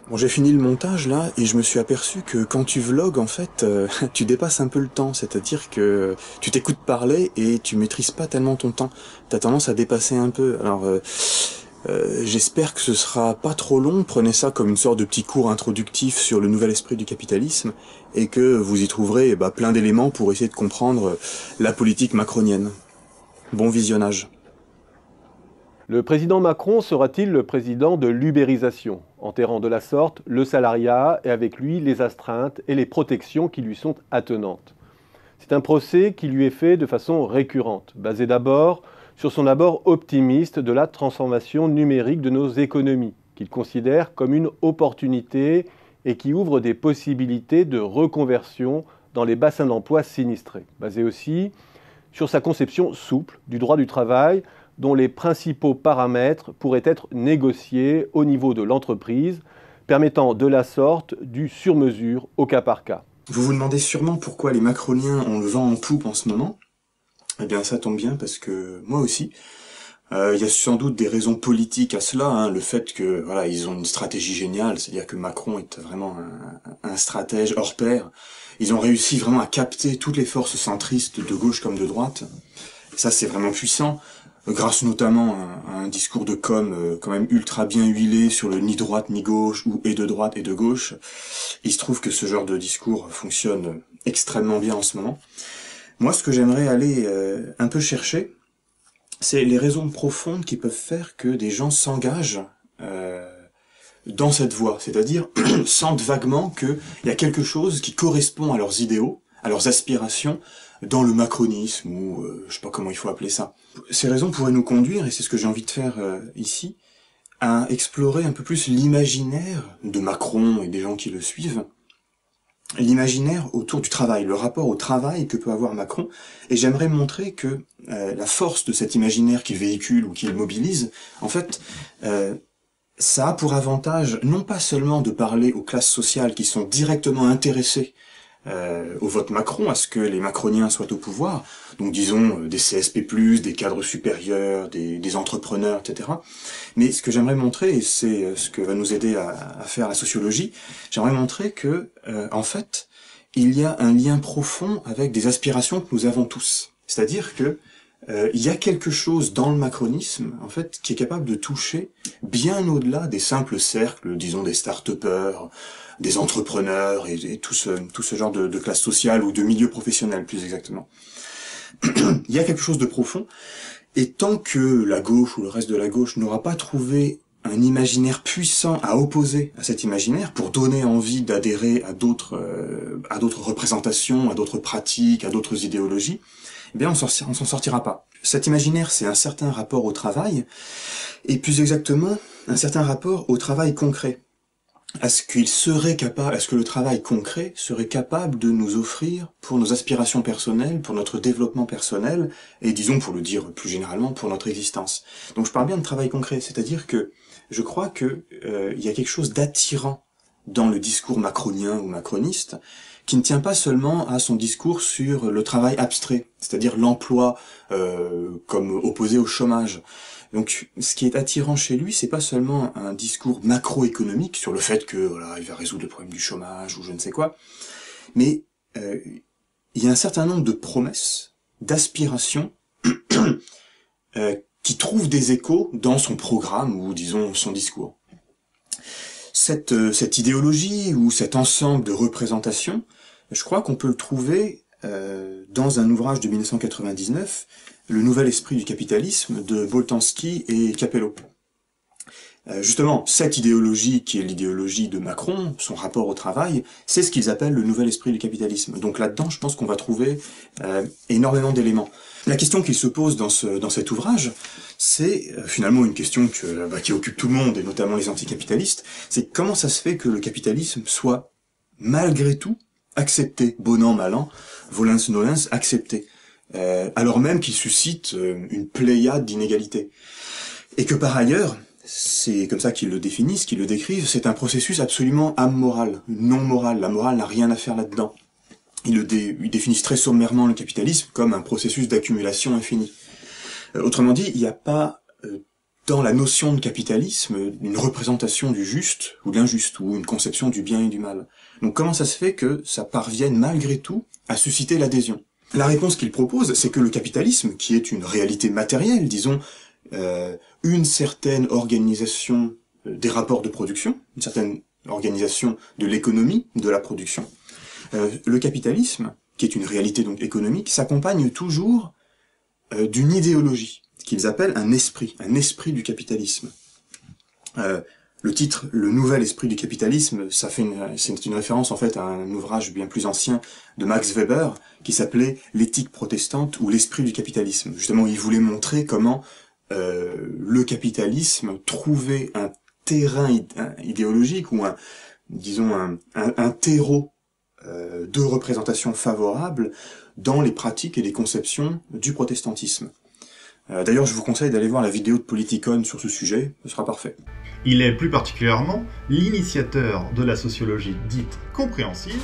Bon, j'ai fini le montage là et je me suis aperçu que quand tu vlogs, en fait, tu dépasses un peu le temps. C'est-à-dire que tu t'écoutes parler et tu maîtrises pas tellement ton temps. T'as tendance à dépasser un peu. Alors, j'espère que ce sera pas trop long. Prenez ça comme une sorte de petit cours introductif sur le nouvel esprit du capitalisme et que vous y trouverez plein d'éléments pour essayer de comprendre la politique macronienne. Bon visionnage. Le président Macron sera-t-il le président de l'ubérisation, enterrant de la sorte le salariat et avec lui les astreintes et les protections qui lui sont attenantes? C'est un procès qui lui est fait de façon récurrente, basé d'abord sur son abord optimiste de la transformation numérique de nos économies, qu'il considère comme une opportunité et qui ouvre des possibilités de reconversion dans les bassins d'emploi sinistrés, basé aussi sur sa conception souple du droit du travail, dont les principaux paramètres pourraient être négociés au niveau de l'entreprise, permettant de la sorte du sur-mesure au cas par cas. Vous vous demandez sûrement pourquoi les macroniens ont le vent en poupe en ce moment. Eh bien, ça tombe bien parce que moi aussi. Il y a sans doute des raisons politiques à cela, hein, le fait que voilà, ils ont une stratégie géniale, c'est-à-dire que Macron est vraiment un stratège hors pair. Ils ont réussi vraiment à capter toutes les forces centristes de gauche comme de droite. Ça, c'est vraiment puissant, grâce notamment à un discours de com quand même ultra bien huilé sur le ni droite ni gauche, ou et de droite et de gauche. Il se trouve que ce genre de discours fonctionne extrêmement bien en ce moment. Moi, ce que j'aimerais aller un peu chercher, c'est les raisons profondes qui peuvent faire que des gens s'engagent dans cette voie. C'est-à-dire, sentent vaguement qu'il y a quelque chose qui correspond à leurs idéaux, à leurs aspirations, dans le macronisme, ou je sais pas comment il faut appeler ça. Ces raisons pourraient nous conduire, et c'est ce que j'ai envie de faire ici, à explorer un peu plus l'imaginaire de Macron et des gens qui le suivent, l'imaginaire autour du travail, le rapport au travail que peut avoir Macron, et j'aimerais montrer que la force de cet imaginaire qu'il véhicule ou qu'il mobilise, en fait, ça a pour avantage non pas seulement de parler aux classes sociales qui sont directement intéressées au vote Macron, à ce que les macroniens soient au pouvoir, donc disons des CSP+, des cadres supérieurs, des entrepreneurs, etc. Mais ce que j'aimerais montrer, et c'est ce que va nous aider à faire la sociologie, j'aimerais montrer que, en fait, il y a un lien profond avec des aspirations que nous avons tous. C'est-à-dire que il y a quelque chose dans le macronisme, en fait, qui est capable de toucher bien au-delà des simples cercles, disons des start-upers, des entrepreneurs et tout ce genre de classe sociale ou de milieu professionnel, plus exactement. Il y a quelque chose de profond, et tant que la gauche ou le reste de la gauche n'aura pas trouvé un imaginaire puissant à opposer à cet imaginaire pour donner envie d'adhérer à d'autres représentations, à d'autres pratiques, à d'autres idéologies, eh bien on s'en sortira pas. Cet imaginaire, c'est un certain rapport au travail, et plus exactement, un certain rapport au travail concret. Est-ce que le travail concret serait capable de nous offrir, pour nos aspirations personnelles, pour notre développement personnel, et disons, pour le dire plus généralement, pour notre existence. Donc je parle bien de travail concret, c'est-à-dire que je crois que il y a quelque chose d'attirant dans le discours macronien ou macroniste, qui ne tient pas seulement à son discours sur le travail abstrait, c'est-à-dire l'emploi comme opposé au chômage. Donc, ce qui est attirant chez lui, c'est pas seulement un discours macroéconomique sur le fait que voilà, il va résoudre le problème du chômage ou je ne sais quoi, mais il y a un certain nombre de promesses, d'aspirations qui trouvent des échos dans son programme ou disons son discours. Cette idéologie ou cet ensemble de représentations, je crois qu'on peut le trouver dans un ouvrage de 1999, Le nouvel esprit du capitalisme de Boltanski et Capello. Justement, cette idéologie qui est l'idéologie de Macron, son rapport au travail, c'est ce qu'ils appellent le nouvel esprit du capitalisme. Donc là-dedans, je pense qu'on va trouver énormément d'éléments. La question qu'il se pose dans cet ouvrage, c'est finalement une question qui occupe tout le monde, et notamment les anticapitalistes, c'est comment ça se fait que le capitalisme soit, malgré tout, accepté, bon an, mal an, volens nolens, accepté, alors même qu'il suscite une pléiade d'inégalités. Et que par ailleurs, c'est comme ça qu'ils le définissent, qu'ils le décrivent, c'est un processus absolument amoral, non moral. La morale n'a rien à faire là-dedans. Ils définissent très sommairement le capitalisme comme un processus d'accumulation infinie. Autrement dit, il n'y a pas dans la notion de capitalisme une représentation du juste ou de l'injuste, ou une conception du bien et du mal. Donc comment ça se fait que ça parvienne malgré tout à susciter l'adhésion? La réponse qu'il propose, c'est que le capitalisme, qui est une réalité matérielle, disons, une certaine organisation des rapports de production, une certaine organisation de l'économie de la production, le capitalisme, qui est une réalité donc économique, s'accompagne toujours d'une idéologie, qu'ils appellent un esprit du capitalisme. Le titre, le nouvel esprit du capitalisme, c'est une référence en fait à un ouvrage bien plus ancien de Max Weber, qui s'appelait L'éthique protestante ou l'esprit du capitalisme. Justement, il voulait montrer comment le capitalisme trouvait un terrain idéologique ou un terreau de représentation favorable dans les pratiques et les conceptions du protestantisme. D'ailleurs, je vous conseille d'aller voir la vidéo de Politicon sur ce sujet, ce sera parfait. Il est plus particulièrement l'initiateur de la sociologie dite compréhensive.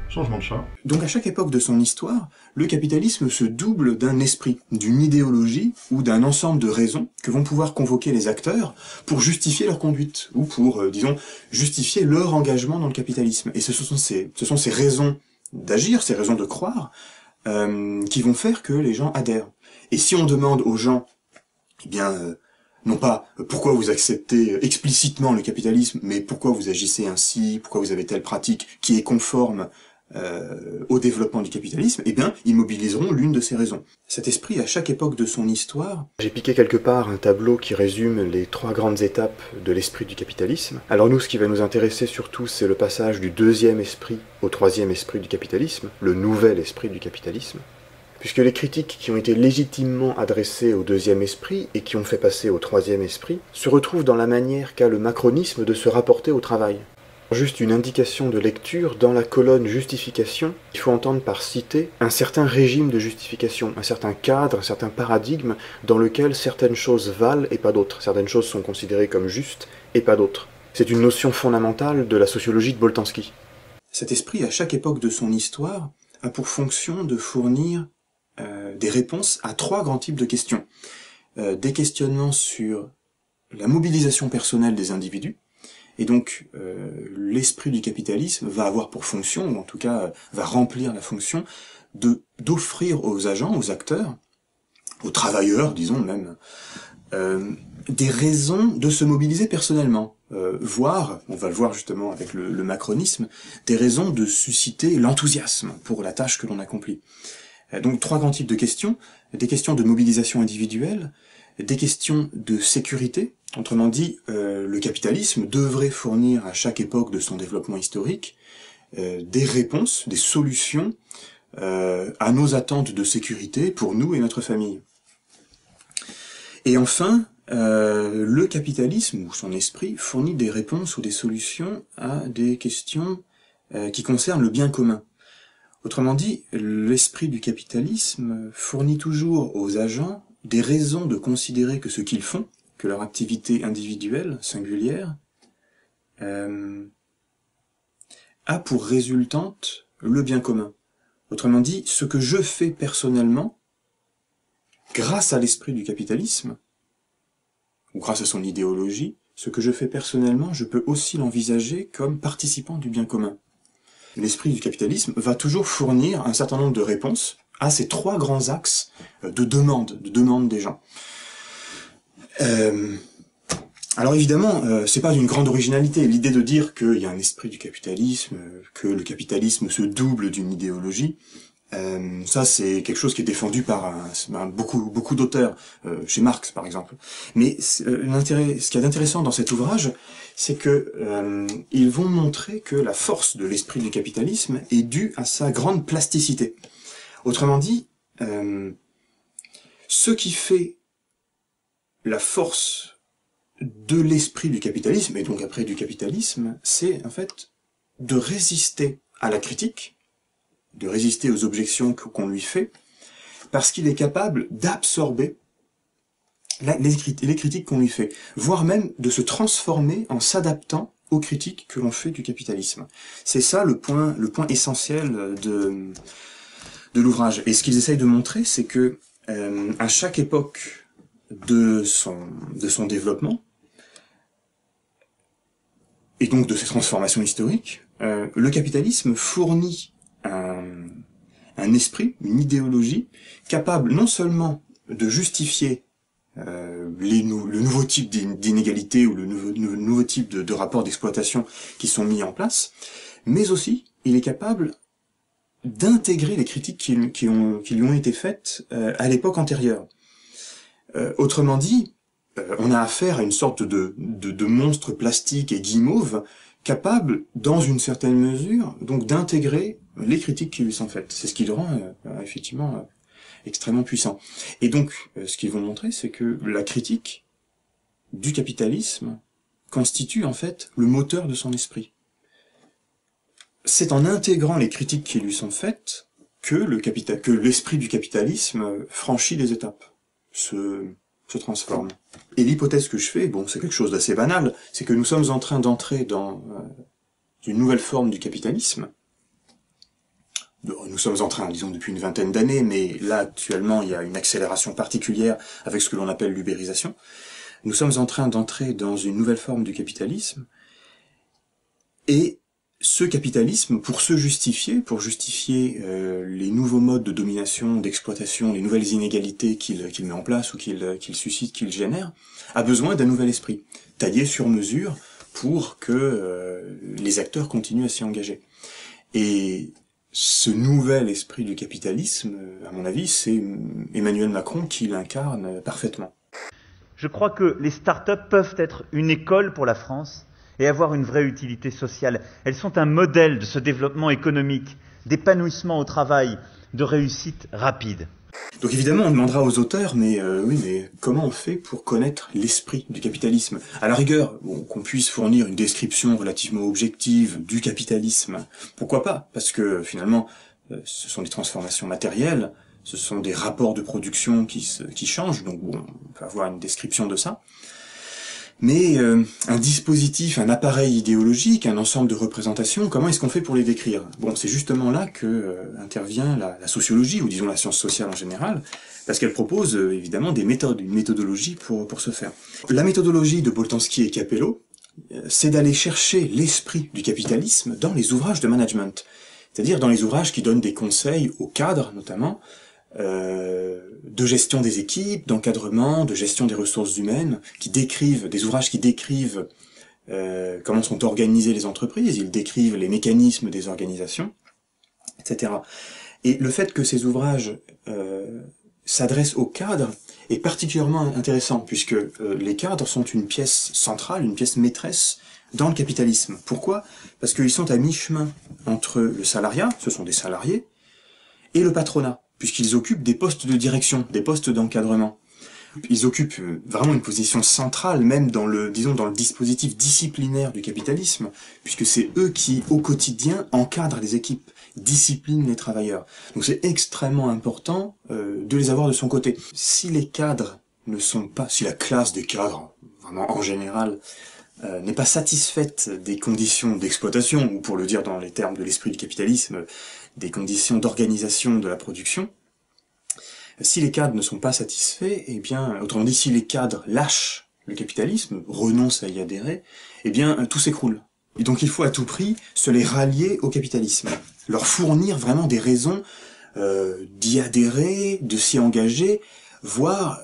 Changement de chat. Donc à chaque époque de son histoire, le capitalisme se double d'un esprit, d'une idéologie ou d'un ensemble de raisons que vont pouvoir convoquer les acteurs pour justifier leur conduite, ou pour, disons, justifier leur engagement dans le capitalisme. Et ce sont ces raisons d'agir, ces raisons de croire, qui vont faire que les gens adhèrent. Et si on demande aux gens, eh bien, non pas pourquoi vous acceptez explicitement le capitalisme, mais pourquoi vous agissez ainsi, pourquoi vous avez telle pratique qui est conforme au développement du capitalisme, eh bien, ils mobiliseront l'une de ces raisons. Cet esprit, à chaque époque de son histoire... J'ai piqué quelque part un tableau qui résume les 3 grandes étapes de l'esprit du capitalisme. Alors nous, ce qui va nous intéresser surtout, c'est le passage du 2e esprit au 3e esprit du capitalisme, le nouvel esprit du capitalisme. Puisque les critiques qui ont été légitimement adressées au 2e esprit et qui ont fait passer au 3e esprit se retrouvent dans la manière qu'a le macronisme de se rapporter au travail. Juste une indication de lecture, dans la colonne justification, il faut entendre par citer un certain régime de justification, un certain cadre, un certain paradigme dans lequel certaines choses valent et pas d'autres, certaines choses sont considérées comme justes et pas d'autres. C'est une notion fondamentale de la sociologie de Boltanski. Cet esprit, à chaque époque de son histoire, a pour fonction de fournir des réponses à 3 grands types de questions. Des questionnements sur la mobilisation personnelle des individus, et donc l'esprit du capitalisme va avoir pour fonction, ou en tout cas va remplir la fonction, d'offrir aux agents, aux acteurs, aux travailleurs, disons même, des raisons de se mobiliser personnellement, voire, on va le voir justement avec le macronisme, des raisons de susciter l'enthousiasme pour la tâche que l'on accomplit. Donc 3 grands types de questions, des questions de mobilisation individuelle, des questions de sécurité. Autrement dit, le capitalisme devrait fournir à chaque époque de son développement historique des réponses, des solutions à nos attentes de sécurité pour nous et notre famille. Et enfin, le capitalisme, ou son esprit, fournit des réponses ou des solutions à des questions qui concernent le bien commun. Autrement dit, l'esprit du capitalisme fournit toujours aux agents des raisons de considérer que ce qu'ils font, que leur activité individuelle, singulière, a pour résultante le bien commun. Autrement dit, ce que je fais personnellement, grâce à l'esprit du capitalisme, ou grâce à son idéologie, ce que je fais personnellement, je peux aussi l'envisager comme participant du bien commun. L'esprit du capitalisme va toujours fournir un certain nombre de réponses à ces 3 grands axes de demande des gens. Alors évidemment, c'est pas d'une grande originalité, l'idée de dire qu'il y a un esprit du capitalisme, que le capitalisme se double d'une idéologie, ça c'est quelque chose qui est défendu par beaucoup d'auteurs, chez Marx par exemple. Mais ce qui est intéressant dans cet ouvrage, c'est que ils vont montrer que la force de l'esprit du capitalisme est due à sa grande plasticité. Autrement dit, ce qui fait la force de l'esprit du capitalisme, et donc après du capitalisme, c'est en fait de résister à la critique, de résister aux objections qu'on lui fait, parce qu'il est capable d'absorber les critiques qu'on lui fait, voire même de se transformer en s'adaptant aux critiques que l'on fait du capitalisme. C'est ça le point essentiel de l'ouvrage. Et ce qu'ils essayent de montrer, c'est que à chaque époque de son développement, et donc de ses transformations historiques, le capitalisme fournit un esprit, une idéologie, capable non seulement de justifier le nouveau type d'inégalité ou le nouveau type de rapport d'exploitation qui sont mis en place, mais aussi il est capable d'intégrer les critiques qui lui ont été faites à l'époque antérieure. Autrement dit, on a affaire à une sorte de monstre plastique et guimauve capable, dans une certaine mesure, donc d'intégrer les critiques qui lui sont faites. C'est ce qui le rend effectivement extrêmement puissant. Et donc, ce qu'ils vont montrer, c'est que la critique du capitalisme constitue en fait le moteur de son esprit. C'est en intégrant les critiques qui lui sont faites que l'esprit du capitalisme franchit des étapes, se transforme. Et l'hypothèse que je fais, bon, c'est quelque chose d'assez banal, c'est que nous sommes en train d'entrer dans une nouvelle forme du capitalisme. Nous sommes en train, disons, depuis une vingtaine d'années, mais là, actuellement, il y a une accélération particulière avec ce que l'on appelle l'ubérisation. Nous sommes en train d'entrer dans une nouvelle forme du capitalisme, et ce capitalisme, pour justifier les nouveaux modes de domination, d'exploitation, les nouvelles inégalités qu'il met en place ou qu'il suscite, qu'il génère, a besoin d'un nouvel esprit, taillé sur mesure pour que les acteurs continuent à s'y engager. Et ce nouvel esprit du capitalisme, à mon avis, c'est Emmanuel Macron qui l'incarne parfaitement. Je crois que les startups peuvent être une école pour la France et avoir une vraie utilité sociale. Elles sont un modèle de ce développement économique, d'épanouissement au travail, de réussite rapide. Donc évidemment, on demandera aux auteurs, mais comment on fait pour connaître l'esprit du capitalisme? À la rigueur, qu'on puisse fournir une description relativement objective du capitalisme, pourquoi pas? Parce que finalement, ce sont des transformations matérielles, ce sont des rapports de production qui changent, donc bon, on peut avoir une description de ça. Mais un dispositif, un appareil idéologique, un ensemble de représentations, comment est-ce qu'on fait pour les décrire? Bon, c'est justement là que intervient la sociologie, ou disons la science sociale en général, parce qu'elle propose évidemment des méthodes, une méthodologie pour ce faire. La méthodologie de Boltanski et Capello, c'est d'aller chercher l'esprit du capitalisme dans les ouvrages de management, c'est-à-dire dans les ouvrages qui donnent des conseils aux cadres, notamment, de gestion des équipes, d'encadrement, de gestion des ressources humaines, des ouvrages qui décrivent comment sont organisées les entreprises, ils décrivent les mécanismes des organisations, etc. Et le fait que ces ouvrages s'adressent aux cadres est particulièrement intéressant, puisque les cadres sont une pièce centrale, une pièce maîtresse dans le capitalisme. Pourquoi? Parce qu'ils sont à mi-chemin entre le salariat, ce sont des salariés, et le patronat, puisqu'ils occupent des postes de direction, des postes d'encadrement. Ils occupent vraiment une position centrale, même dans le dispositif disciplinaire du capitalisme, puisque c'est eux qui, au quotidien, encadrent les équipes, disciplinent les travailleurs. Donc c'est extrêmement important de les avoir de son côté. Si les cadres ne sont pas, si la classe des cadres, vraiment en général, n'est pas satisfaite des conditions d'exploitation, ou pour le dire dans les termes de l'esprit du capitalisme, des conditions d'organisation de la production, si les cadres ne sont pas satisfaits, eh bien, autrement dit, si les cadres lâchent le capitalisme, renoncent à y adhérer, eh bien, tout s'écroule. Et donc il faut à tout prix se les rallier au capitalisme, leur fournir vraiment des raisons d'y adhérer, de s'y engager, voire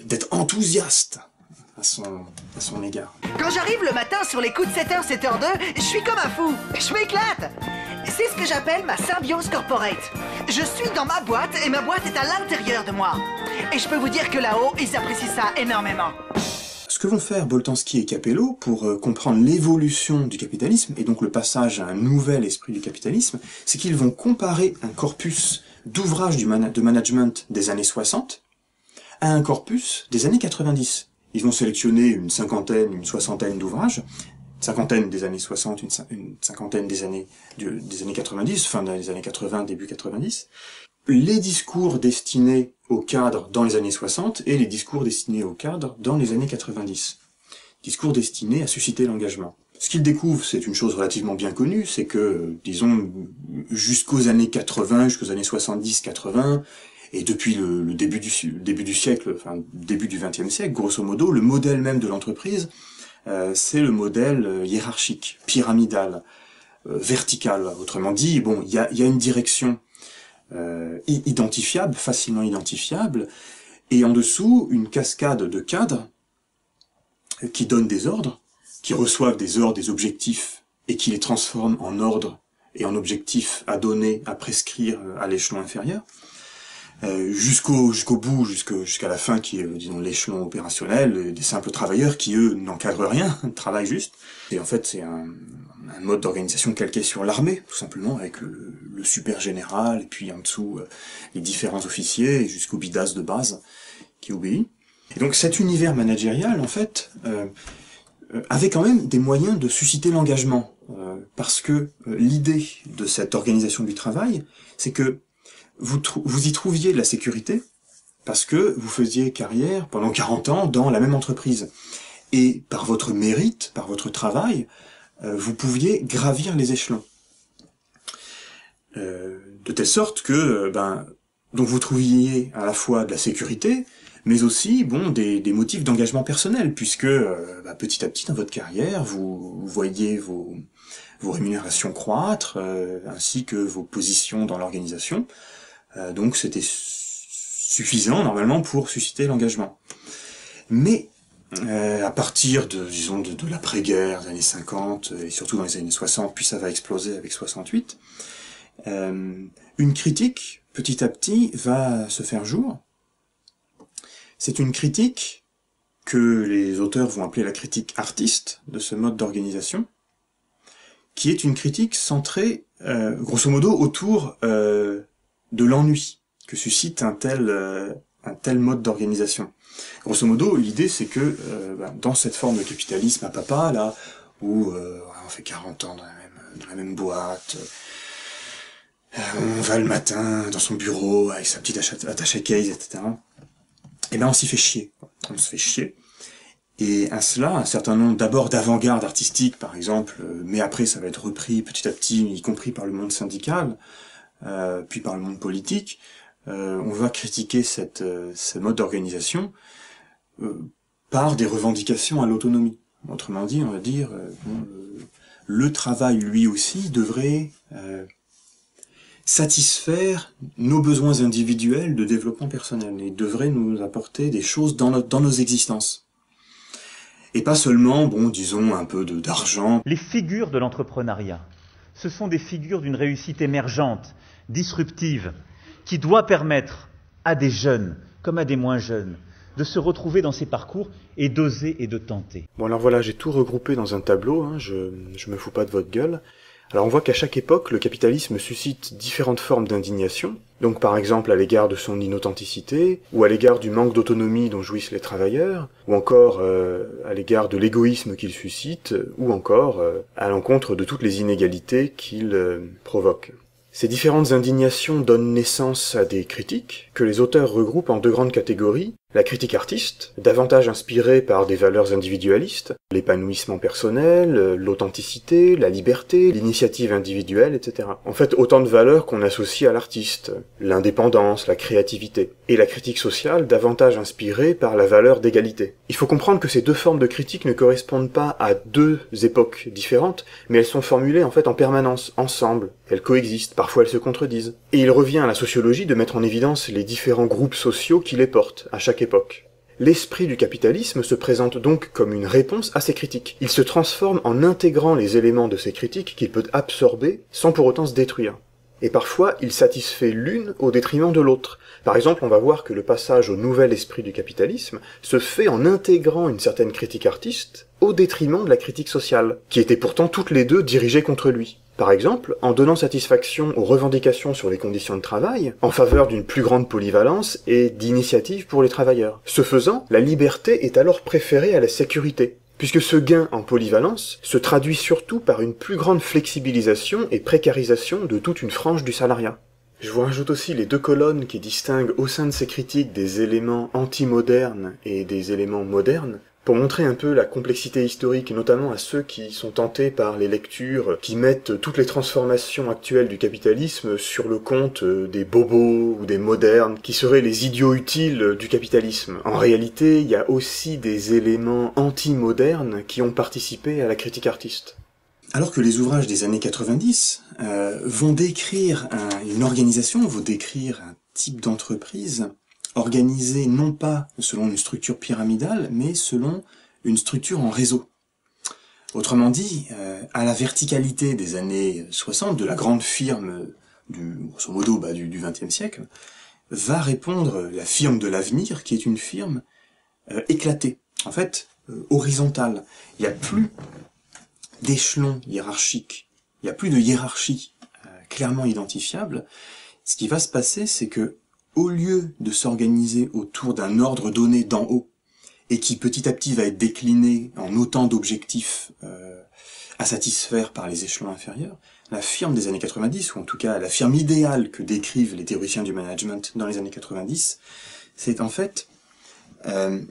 d'être enthousiaste à son égard. Quand j'arrive le matin sur les coups de 7h, 7h02, je suis comme un fou, je m'éclate. C'est ce que j'appelle ma symbiose corporate. Je suis dans ma boîte et ma boîte est à l'intérieur de moi. Et je peux vous dire que là-haut, ils apprécient ça énormément. Ce que vont faire Boltanski et Capello pour comprendre l'évolution du capitalisme, et donc le passage à un nouvel esprit du capitalisme, c'est qu'ils vont comparer un corpus d'ouvrages de management des années 60 à un corpus des années 90. Ils vont sélectionner une cinquantaine, une soixantaine d'ouvrages, une cinquantaine des années 60, une cinquantaine des années 90, fin des années 80, début 90, les discours destinés aux cadres dans les années 60 et les discours destinés aux cadres dans les années 90. Discours destinés à susciter l'engagement. Ce qu'ils découvrent, c'est une chose relativement bien connue, c'est que, disons, jusqu'aux années 80, jusqu'aux années 70-80, Et depuis le début du siècle, enfin début du XXe siècle, grosso modo, le modèle même de l'entreprise, c'est le modèle hiérarchique, pyramidal, vertical. Autrement dit, bon, il y a une direction identifiable, facilement identifiable, et en dessous, une cascade de cadres qui donnent des ordres, qui reçoivent des ordres, des objectifs, et qui les transforment en ordres et en objectifs à donner, à prescrire à l'échelon inférieur, jusqu'au bout, jusqu'à la fin, qui est, disons, l'échelon opérationnel, des simples travailleurs qui, eux, n'encadrent rien, travaillent juste. Et en fait, c'est un mode d'organisation calqué sur l'armée, tout simplement, avec le super général, et puis en dessous, les différents officiers, et jusqu'au bidas de base, qui obéit. Et donc cet univers managérial, en fait, avait quand même des moyens de susciter l'engagement, parce que l'idée de cette organisation du travail, c'est que vous y trouviez de la sécurité, parce que vous faisiez carrière pendant 40 ans dans la même entreprise. Et par votre mérite, par votre travail, vous pouviez gravir les échelons. De telle sorte que donc vous trouviez à la fois de la sécurité, mais aussi des motifs d'engagement personnel, puisque petit à petit dans votre carrière, vous voyez vos rémunérations croître, ainsi que vos positions dans l'organisation. Donc c'était suffisant normalement pour susciter l'engagement. Mais à partir de l'après-guerre, des années 50, et surtout dans les années 60, puis ça va exploser avec 68, une critique, petit à petit, va se faire jour. C'est une critique que les auteurs vont appeler la critique artiste de ce mode d'organisation, qui est une critique centrée, grosso modo, autour de l'ennui que suscite un tel mode d'organisation. Grosso modo, l'idée c'est que dans cette forme de capitalisme à papa, là, où on fait 40 ans dans la même boîte, on va le matin dans son bureau avec sa petite attache à case, etc. Et on s'y fait chier. On se fait chier. Et à cela, un certain nombre d'abord d'avant-garde artistique, par exemple, mais après ça va être repris petit à petit, y compris par le monde syndical, puis par le monde politique, on va critiquer ce mode d'organisation par des revendications à l'autonomie. Autrement dit, on va dire, le travail lui aussi devrait satisfaire nos besoins individuels de développement personnel et devrait nous apporter des choses dans nos existences. Et pas seulement, disons, un peu d'argent. Les figures de l'entrepreneuriat, ce sont des figures d'une réussite émergente, disruptive, qui doit permettre à des jeunes, comme à des moins jeunes, de se retrouver dans ces parcours et d'oser et de tenter. Bon alors voilà, j'ai tout regroupé dans un tableau, je me fous pas de votre gueule. Alors on voit qu'à chaque époque, le capitalisme suscite différentes formes d'indignation, donc par exemple à l'égard de son inauthenticité, ou à l'égard du manque d'autonomie dont jouissent les travailleurs, ou encore à l'égard de l'égoïsme qu'il suscite, ou encore à l'encontre de toutes les inégalités qu'il provoque. Ces différentes indignations donnent naissance à des critiques, que les auteurs regroupent en deux grandes catégories. La critique artiste, davantage inspirée par des valeurs individualistes, l'épanouissement personnel, l'authenticité, la liberté, l'initiative individuelle, etc. En fait, autant de valeurs qu'on associe à l'artiste, l'indépendance, la créativité. Et la critique sociale, davantage inspirée par la valeur d'égalité. Il faut comprendre que ces deux formes de critique ne correspondent pas à deux époques différentes, mais elles sont formulées en fait en permanence, ensemble. Elles coexistent, parfois elles se contredisent. Et il revient à la sociologie de mettre en évidence les différents groupes sociaux qui les portent, à chaque époque. L'esprit du capitalisme se présente donc comme une réponse à ces critiques. Il se transforme en intégrant les éléments de ces critiques qu'il peut absorber sans pour autant se détruire. Et parfois, il satisfait l'une au détriment de l'autre. Par exemple, on va voir que le passage au nouvel esprit du capitalisme se fait en intégrant une certaine critique artiste au détriment de la critique sociale, qui étaient pourtant toutes les deux dirigées contre lui. Par exemple, en donnant satisfaction aux revendications sur les conditions de travail, en faveur d'une plus grande polyvalence et d'initiative pour les travailleurs. Ce faisant, la liberté est alors préférée à la sécurité, puisque ce gain en polyvalence se traduit surtout par une plus grande flexibilisation et précarisation de toute une frange du salariat. Je vous rajoute aussi les deux colonnes qui distinguent au sein de ces critiques des éléments anti-modernes et des éléments modernes, Pour montrer un peu la complexité historique, et notamment à ceux qui sont tentés par les lectures qui mettent toutes les transformations actuelles du capitalisme sur le compte des bobos ou des modernes, qui seraient les idiots utiles du capitalisme. En réalité, il y a aussi des éléments anti-modernes qui ont participé à la critique artiste. Alors que les ouvrages des années 90 vont décrire une organisation, vont décrire un type d'entreprise organisée non pas selon une structure pyramidale, mais selon une structure en réseau. Autrement dit, à la verticalité des années 60, de la grande firme grosso modo du XXe siècle, va répondre la firme de l'avenir, qui est une firme éclatée, en fait horizontale. Il n'y a plus d'échelons hiérarchiques, il n'y a plus de hiérarchie clairement identifiable. Ce qui va se passer, c'est que au lieu de s'organiser autour d'un ordre donné d'en haut, et qui petit à petit va être décliné en autant d'objectifs à satisfaire par les échelons inférieurs, la firme des années 90, ou en tout cas la firme idéale que décrivent les théoriciens du management dans les années 90, c'est en fait un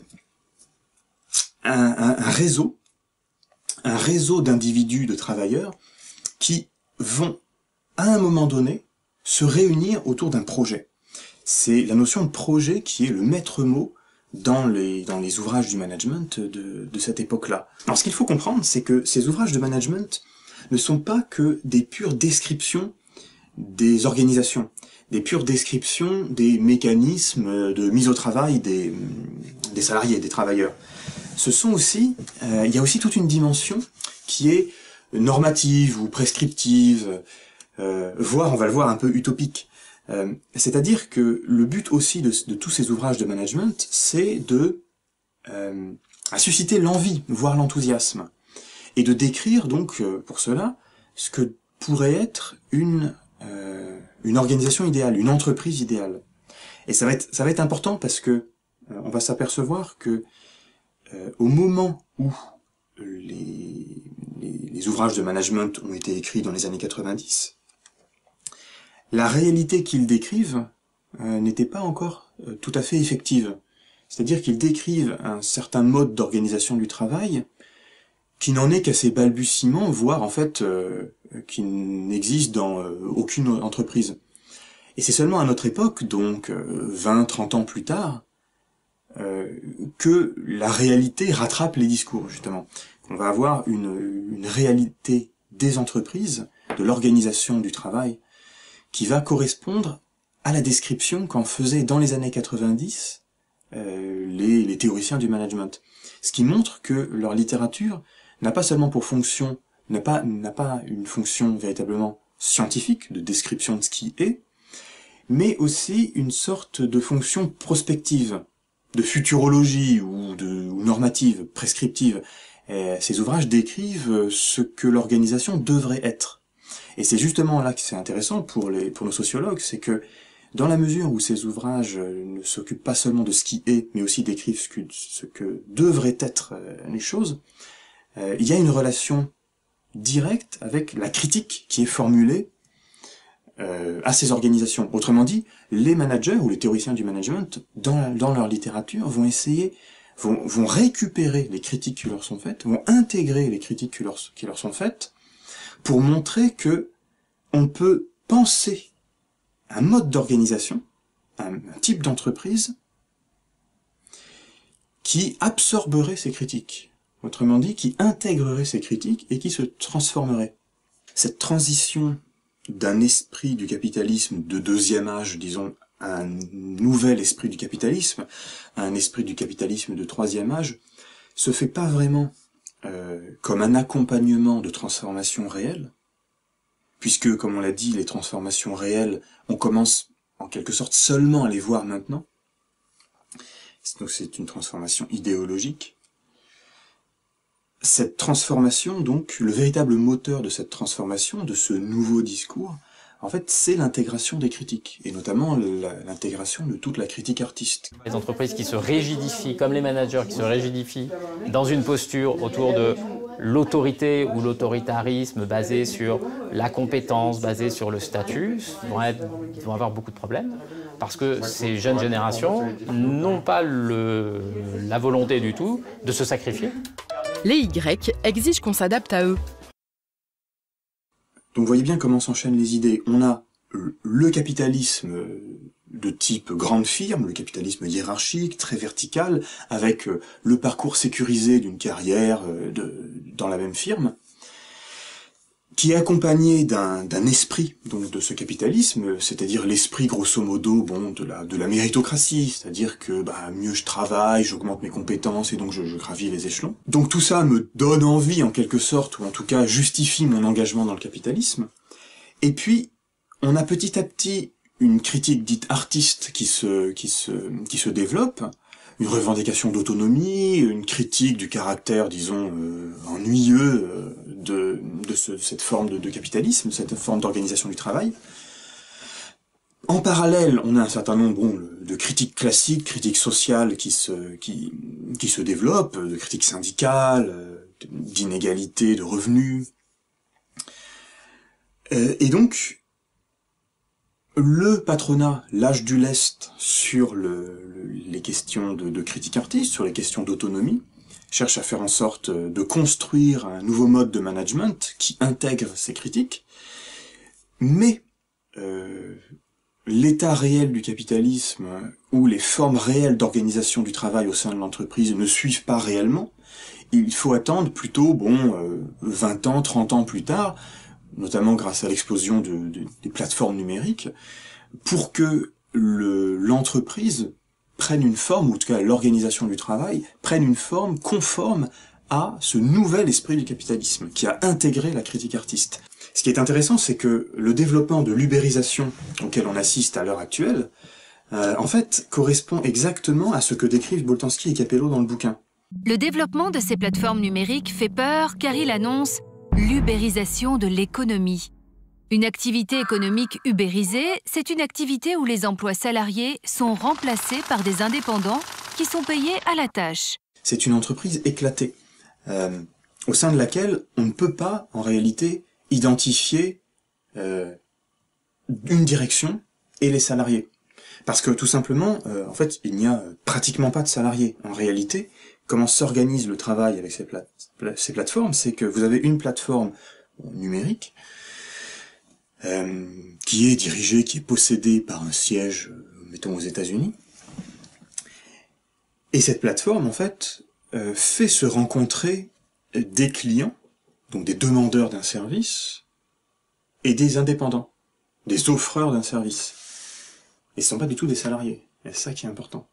réseau d'individus, de travailleurs, qui vont, à un moment donné, se réunir autour d'un projet. C'est la notion de projet qui est le maître mot dans les ouvrages du management de cette époque-là. Alors ce qu'il faut comprendre, c'est que ces ouvrages de management ne sont pas que des pures descriptions des organisations, des pures descriptions des mécanismes de mise au travail des salariés, des travailleurs. Ce sont aussi, il y a aussi toute une dimension qui est normative ou prescriptive, voire, on va le voir, un peu utopique. C'est-à-dire que le but aussi de tous ces ouvrages de management, c'est à susciter l'envie, voire l'enthousiasme, et de décrire donc pour cela ce que pourrait être une organisation idéale, une entreprise idéale. Et ça va être important parce que on va s'apercevoir que au moment où les ouvrages de management ont été écrits dans les années 90, la réalité qu'ils décrivent n'était pas encore tout à fait effective. C'est-à-dire qu'ils décrivent un certain mode d'organisation du travail qui n'en est qu'à ses balbutiements, voire en fait qui n'existe dans aucune entreprise. Et c'est seulement à notre époque, donc 20-30 ans plus tard, que la réalité rattrape les discours, justement. On va avoir une réalité des entreprises, de l'organisation du travail, qui va correspondre à la description qu'en faisaient dans les années 90 les théoriciens du management. Ce qui montre que leur littérature n'a pas seulement pour fonction, n'a pas une fonction véritablement scientifique, de description de ce qui est, mais aussi une sorte de fonction prospective, de futurologie ou normative, prescriptive. Ces ouvrages décrivent ce que l'organisation devrait être. Et c'est justement là que c'est intéressant pour nos sociologues, c'est que dans la mesure où ces ouvrages ne s'occupent pas seulement de ce qui est, mais aussi décrivent ce que devraient être les choses, il y a une relation directe avec la critique qui est formulée à ces organisations. Autrement dit, les managers ou les théoriciens du management, dans leur littérature, vont récupérer les critiques qui leur sont faites, vont intégrer les critiques qui leur sont faites, pour montrer que on peut penser un mode d'organisation, un type d'entreprise, qui absorberait ces critiques. Autrement dit, qui intégrerait ces critiques et qui se transformerait. Cette transition d'un esprit du capitalisme de deuxième âge, disons, à un nouvel esprit du capitalisme, à un esprit du capitalisme de troisième âge, se fait pas vraiment comme un accompagnement de transformations réelles, puisque, comme on l'a dit, les transformations réelles, on commence en quelque sorte seulement à les voir maintenant. Donc c'est une transformation idéologique. Cette transformation, donc, le véritable moteur de cette transformation, de ce nouveau discours, en fait, c'est l'intégration des critiques, et notamment l'intégration de toute la critique artiste. Les entreprises qui se rigidifient, comme les managers qui se rigidifient dans une posture autour de l'autorité ou l'autoritarisme basé sur la compétence, basé sur le statut, vont avoir beaucoup de problèmes. Parce que ces jeunes générations n'ont pas la volonté du tout de se sacrifier. Les Y exigent qu'on s'adapte à eux. Donc vous voyez bien comment s'enchaînent les idées. On a le capitalisme de type grande firme, le capitalisme hiérarchique, très vertical, avec le parcours sécurisé d'une carrière dans la même firme, qui est accompagné d'un esprit donc de ce capitalisme, c'est-à-dire l'esprit grosso modo de la méritocratie, c'est-à-dire que mieux je travaille, j'augmente mes compétences et donc je gravis les échelons. Donc tout ça me donne envie en quelque sorte, ou en tout cas justifie mon engagement dans le capitalisme. Et puis on a petit à petit une critique dite artiste qui se développe, une revendication d'autonomie, une critique du caractère, disons, ennuyeux de cette forme de capitalisme, cette forme d'organisation du travail. En parallèle, on a un certain nombre de critiques classiques, critiques sociales qui se développent, de critiques syndicales, d'inégalités de revenus. Et donc, le patronat lâche du lest sur les questions de critique artiste, sur les questions d'autonomie, cherche à faire en sorte de construire un nouveau mode de management qui intègre ces critiques, mais l'état réel du capitalisme ou les formes réelles d'organisation du travail au sein de l'entreprise ne suivent pas réellement. Il faut attendre plutôt 20 ans, 30 ans plus tard, notamment grâce à l'explosion des plateformes numériques, pour que l'entreprise prenne une forme, ou en tout cas l'organisation du travail, prenne une forme conforme à ce nouvel esprit du capitalisme, qui a intégré la critique artiste. Ce qui est intéressant, c'est que le développement de l'ubérisation auquel on assiste à l'heure actuelle, en fait, correspond exactement à ce que décrivent Boltanski et Capello dans le bouquin. Le développement de ces plateformes numériques fait peur car il annonce l'ubérisation de l'économie. Une activité économique ubérisée, c'est une activité où les emplois salariés sont remplacés par des indépendants qui sont payés à la tâche. C'est une entreprise éclatée, au sein de laquelle on ne peut pas, en réalité, identifier une direction et les salariés. Parce que, tout simplement, en fait, il n'y a pratiquement pas de salariés. En réalité, comment s'organise le travail avec ces plateformes, c'est que vous avez une plateforme numérique qui est dirigée, qui est possédée par un siège, mettons aux États-Unis. Et cette plateforme, en fait, fait se rencontrer des clients, donc des demandeurs d'un service, et des indépendants, des offreurs d'un service. Et ce ne sont pas du tout des salariés. Et c'est ça qui est important.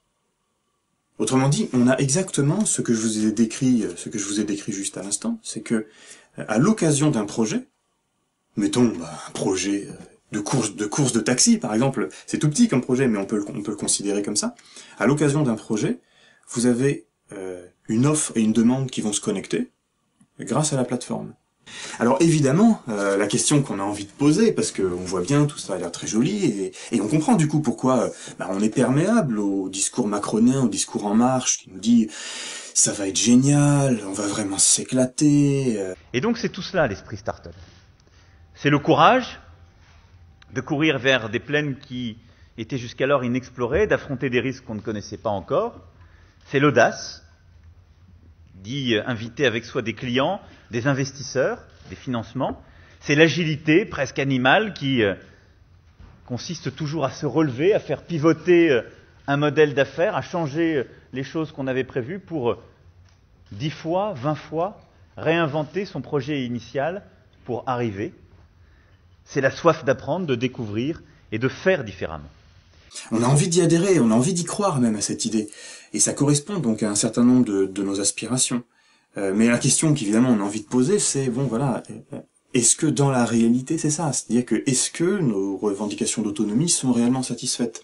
Autrement dit, on a exactement ce que je vous ai décrit, juste à l'instant, c'est que, à l'occasion d'un projet, mettons un projet de course de taxi, par exemple, c'est tout petit comme projet, mais on peut le considérer comme ça. À l'occasion d'un projet, vous avez une offre et une demande qui vont se connecter grâce à la plateforme. Alors évidemment, la question qu'on a envie de poser, parce qu'on voit bien, tout ça a l'air très joli, et on comprend du coup pourquoi on est perméable au discours macronien, au discours En Marche, qui nous dit « ça va être génial, on va vraiment s'éclater ». Et donc c'est tout cela l'esprit start-up. C'est le courage de courir vers des plaines qui étaient jusqu'alors inexplorées, d'affronter des risques qu'on ne connaissait pas encore. C'est l'audace, d'y inviter avec soi des clients, des investisseurs, des financements. C'est l'agilité presque animale qui consiste toujours à se relever, à faire pivoter un modèle d'affaires, à changer les choses qu'on avait prévues pour 10 fois, 20 fois réinventer son projet initial pour arriver. C'est la soif d'apprendre, de découvrir et de faire différemment. On a envie d'y adhérer, on a envie d'y croire même à cette idée. Et ça correspond donc à un certain nombre de nos aspirations. Mais la question qu'évidemment on a envie de poser, c'est, est-ce que dans la réalité c'est ça? C'est-à-dire que, est-ce que nos revendications d'autonomie sont réellement satisfaites?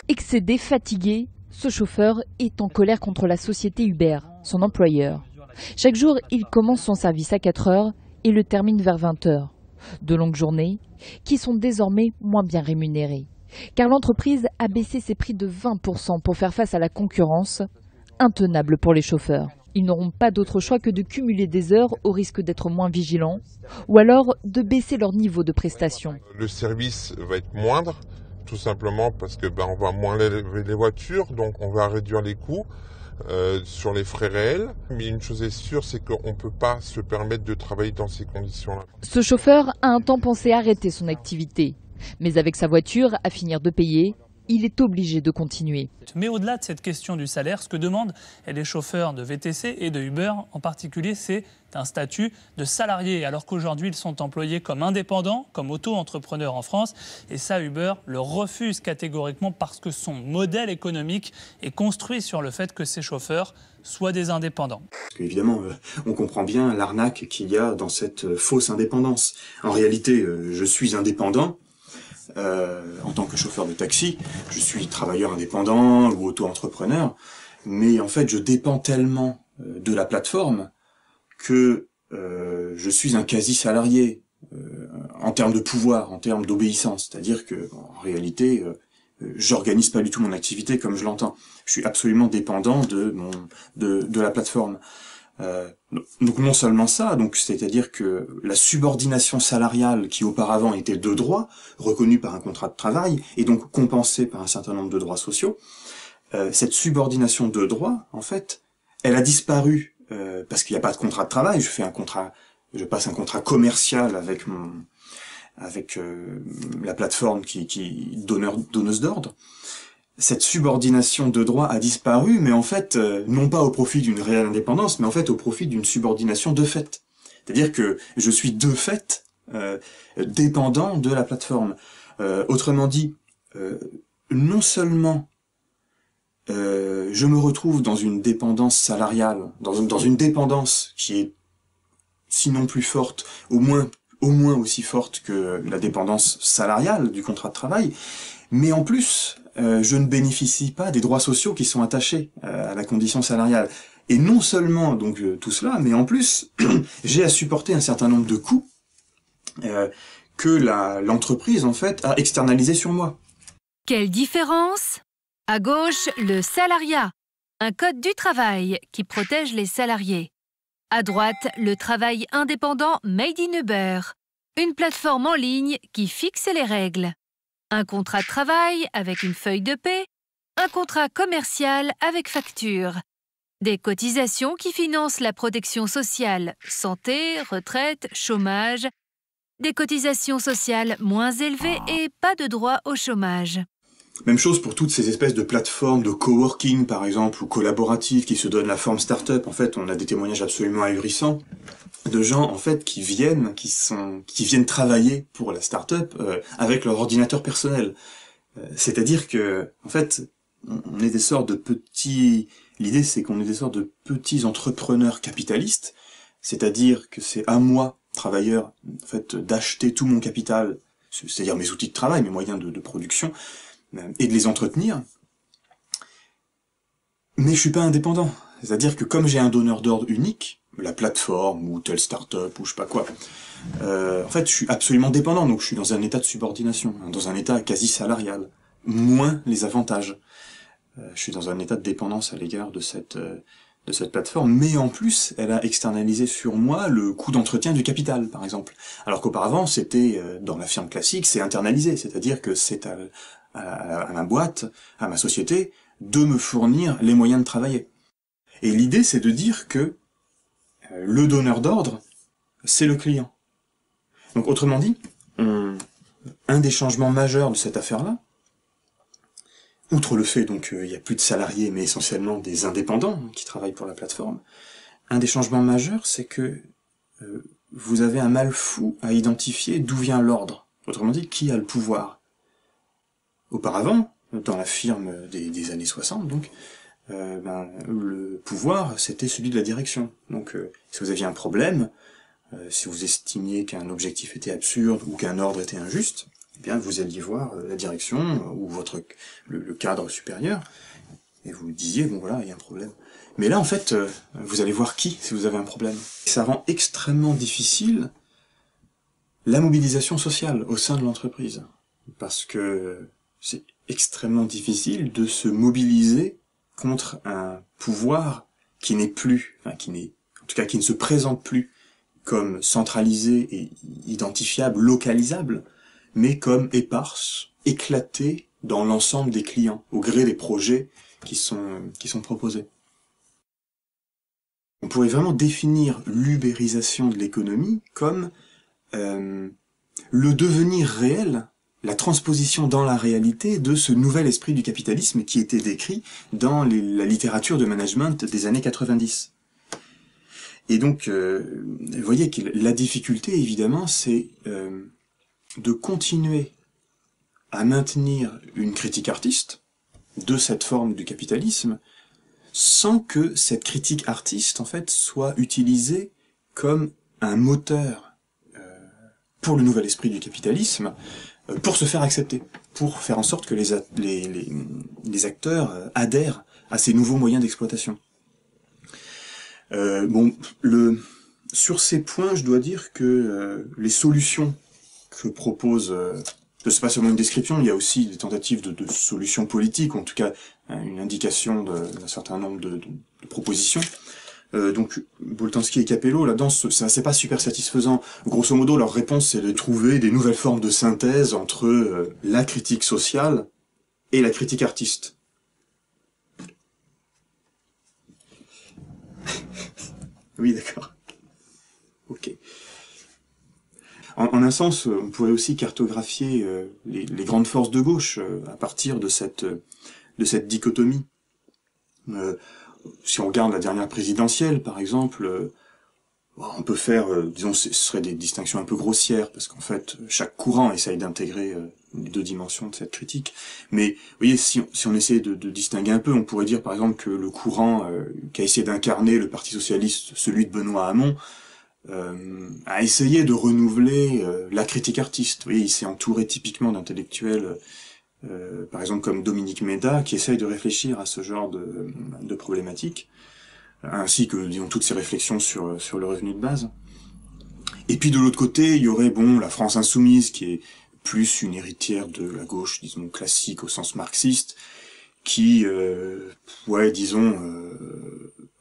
Excédé, fatigué, ce chauffeur est en colère contre la société Uber, son employeur. Chaque jour, il commence son service à 4 heures et le termine vers 20 heures. De longues journées qui sont désormais moins bien rémunérées. Car l'entreprise a baissé ses prix de 20% pour faire face à la concurrence, intenable pour les chauffeurs. Ils n'auront pas d'autre choix que de cumuler des heures au risque d'être moins vigilants ou alors de baisser leur niveau de prestation. Le service va être moindre, tout simplement parce que on va moins lever les voitures, donc on va réduire les coûts sur les frais réels. Mais une chose est sûre, c'est qu'on ne peut pas se permettre de travailler dans ces conditions-là. Ce chauffeur a un temps pensé arrêter son activité. Mais avec sa voiture à finir de payer, il est obligé de continuer. Mais au-delà de cette question du salaire, ce que demandent les chauffeurs de VTC et de Uber en particulier, c'est un statut de salarié, alors qu'aujourd'hui ils sont employés comme indépendants, comme auto-entrepreneurs en France. Et ça, Uber le refuse catégoriquement parce que son modèle économique est construit sur le fait que ces chauffeurs soient des indépendants. Parce qu'évidemment, on comprend bien l'arnaque qu'il y a dans cette fausse indépendance. En réalité, je suis indépendant. En tant que chauffeur de taxi, je suis travailleur indépendant ou auto-entrepreneur, mais en fait je dépends tellement de la plateforme que je suis un quasi-salarié en termes de pouvoir, en termes d'obéissance, c'est-à-dire que en réalité j'organise pas du tout mon activité comme je l'entends. Je suis absolument dépendant de la plateforme. Donc non seulement ça, donc c'est-à-dire que la subordination salariale qui auparavant était de droit, reconnue par un contrat de travail et donc compensée par un certain nombre de droits sociaux, cette subordination de droit, en fait, elle a disparu parce qu'il n'y a pas de contrat de travail. Je passe un contrat commercial avec la plateforme qui donneuse d'ordre. Cette subordination de droit a disparu, mais en fait, non pas au profit d'une réelle indépendance, mais en fait au profit d'une subordination de fait. C'est-à-dire que je suis de fait dépendant de la plateforme. Autrement dit, non seulement je me retrouve dans une dépendance salariale, dans une dépendance qui est sinon plus forte, au moins aussi forte que la dépendance salariale du contrat de travail, mais en plus, je ne bénéficie pas des droits sociaux qui sont attachés à la condition salariale. Et non seulement donc tout cela, mais en plus, j'ai à supporter un certain nombre de coûts que l'entreprise en fait a externalisés sur moi. Quelle différence? À gauche, le salariat, un code du travail qui protège les salariés. À droite, le travail indépendant Made in Uber, une plateforme en ligne qui fixe les règles. Un contrat de travail avec une feuille de paie, un contrat commercial avec facture. Des cotisations qui financent la protection sociale, santé, retraite, chômage. Des cotisations sociales moins élevées et pas de droit au chômage. Même chose pour toutes ces espèces de plateformes de coworking, par exemple, ou collaboratives qui se donnent la forme start-up. En fait, on a des témoignages absolument ahurissants de gens, en fait, qui viennent travailler pour la start-up avec leur ordinateur personnel. C'est-à-dire que, en fait, on est des sortes de petits... L'idée, c'est qu'on est des sortes de petits entrepreneurs capitalistes. C'est-à-dire que c'est à moi, travailleur, en fait, d'acheter tout mon capital, c'est-à-dire mes outils de travail, mes moyens de production, et de les entretenir, mais je suis pas indépendant. C'est-à-dire que comme j'ai un donneur d'ordre unique, la plateforme ou telle start-up ou je sais pas quoi, en fait je suis absolument dépendant, donc je suis dans un état de subordination, dans un état quasi salarial, moins les avantages. Je suis dans un état de dépendance à l'égard de cette plateforme, mais en plus elle a externalisé sur moi le coût d'entretien du capital, par exemple. Alors qu'auparavant c'était, dans la firme classique, c'est internalisé, c'est-à-dire que c'est à ma boîte, à ma société, de me fournir les moyens de travailler. Et l'idée, c'est de dire que le donneur d'ordre, c'est le client. Donc, autrement dit, un des changements majeurs de cette affaire-là, outre le fait donc il n'y a plus de salariés, mais essentiellement des indépendants qui travaillent pour la plateforme, un des changements majeurs, c'est que vous avez un mal fou à identifier d'où vient l'ordre. Autrement dit, qui a le pouvoir. Auparavant, dans la firme des années 60, donc, le pouvoir, c'était celui de la direction. Donc, si vous aviez un problème, si vous estimiez qu'un objectif était absurde ou qu'un ordre était injuste, eh bien, vous alliez voir la direction ou le cadre supérieur, et vous disiez, bon voilà, il y a un problème. Mais là, en fait, vous allez voir qui, si vous avez un problème. Ça rend extrêmement difficile la mobilisation sociale au sein de l'entreprise. Parce que c'est extrêmement difficile de se mobiliser contre un pouvoir qui n'est plus, en tout cas qui ne se présente plus comme centralisé et identifiable, localisable, mais comme éparses, éclatées dans l'ensemble des clients, au gré des projets qui sont proposés. On pourrait vraiment définir l'ubérisation de l'économie comme le devenir réel, la transposition dans la réalité de ce nouvel esprit du capitalisme qui était décrit dans la littérature de management des années 90. Et donc, vous voyez que la difficulté, évidemment, c'est de continuer à maintenir une critique artiste de cette forme du capitalisme, sans que cette critique artiste, en fait, soit utilisée comme un moteur pour le nouvel esprit du capitalisme, pour se faire accepter, pour faire en sorte que les acteurs adhèrent à ces nouveaux moyens d'exploitation. Sur ces points, je dois dire que les solutions que propose, c'est pas seulement une description, il y a aussi des tentatives de solutions politiques, en tout cas une indication d'un certain nombre de propositions. Donc Boltanski et Capello, là-dedans, c'est pas super satisfaisant. Grosso modo, leur réponse, c'est de trouver des nouvelles formes de synthèse entre la critique sociale et la critique artiste. Oui, d'accord. Ok. En un sens, on pourrait aussi cartographier les grandes forces de gauche à partir de cette dichotomie. Si on regarde la dernière présidentielle, par exemple, on peut faire, disons, ce serait des distinctions un peu grossières, parce qu'en fait, chaque courant essaye d'intégrer les deux dimensions de cette critique. Mais, vous voyez, si on essaie de distinguer un peu, on pourrait dire, par exemple, que le courant qui a essayé d'incarner le Parti socialiste, celui de Benoît Hamon, a essayé de renouveler la critique artiste. Vous voyez, il s'est entouré typiquement d'intellectuels, par exemple comme Dominique Méda, qui essaye de réfléchir à ce genre de problématiques, ainsi que, disons, toutes ces réflexions sur le revenu de base. Et puis de l'autre côté, il y aurait, la France insoumise, qui est plus une héritière de la gauche, disons, classique au sens marxiste, qui,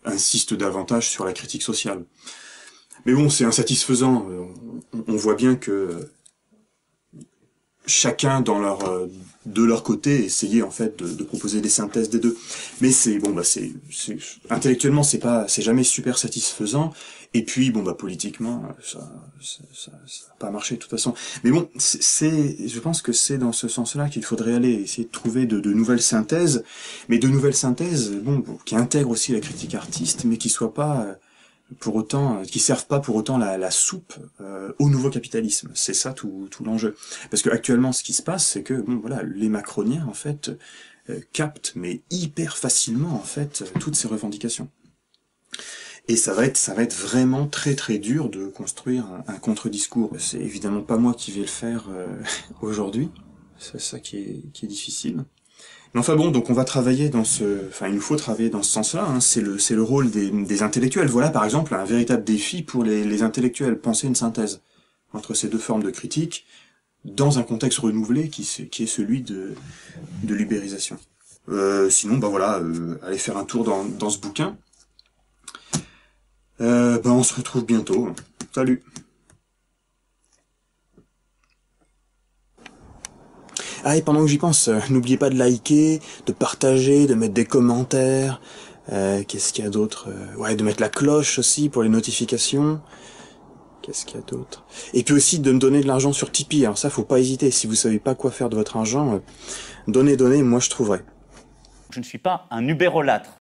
insiste davantage sur la critique sociale. Mais bon, c'est insatisfaisant. On voit bien que chacun de leur côté essayait en fait de proposer des synthèses des deux. Mais intellectuellement c'est jamais super satisfaisant. Et puis politiquement ça a pas marché de toute façon. Mais bon, je pense que c'est dans ce sens-là qu'il faudrait aller, essayer de trouver de nouvelles synthèses, mais de nouvelles synthèses qui intègrent aussi la critique artiste, mais qui soient pas pour autant, qui servent pas pour autant la soupe au nouveau capitalisme. C'est ça tout l'enjeu. Parce que actuellement, ce qui se passe, c'est que les macroniens en fait captent, mais hyper facilement en fait toutes ces revendications. Et ça va être vraiment très très dur de construire un contre-discours. C'est évidemment pas moi qui vais le faire aujourd'hui. C'est ça qui est difficile. Mais enfin donc on va travailler il nous faut travailler dans ce sens-là, hein. C'est le rôle des intellectuels. Voilà par exemple un véritable défi pour les intellectuels, penser une synthèse entre ces deux formes de critique dans un contexte renouvelé qui est celui de l'ubérisation. Sinon allez faire un tour dans ce bouquin. On se retrouve bientôt. Salut. Ah, et pendant que j'y pense, n'oubliez pas de liker, de partager, de mettre des commentaires. Qu'est-ce qu'il y a d'autre? De mettre la cloche aussi pour les notifications. Qu'est-ce qu'il y a d'autre? Et puis aussi de me donner de l'argent sur Tipeee. Alors ça, faut pas hésiter. Si vous savez pas quoi faire de votre argent, donnez, moi je trouverai. Je ne suis pas un ubérolâtre.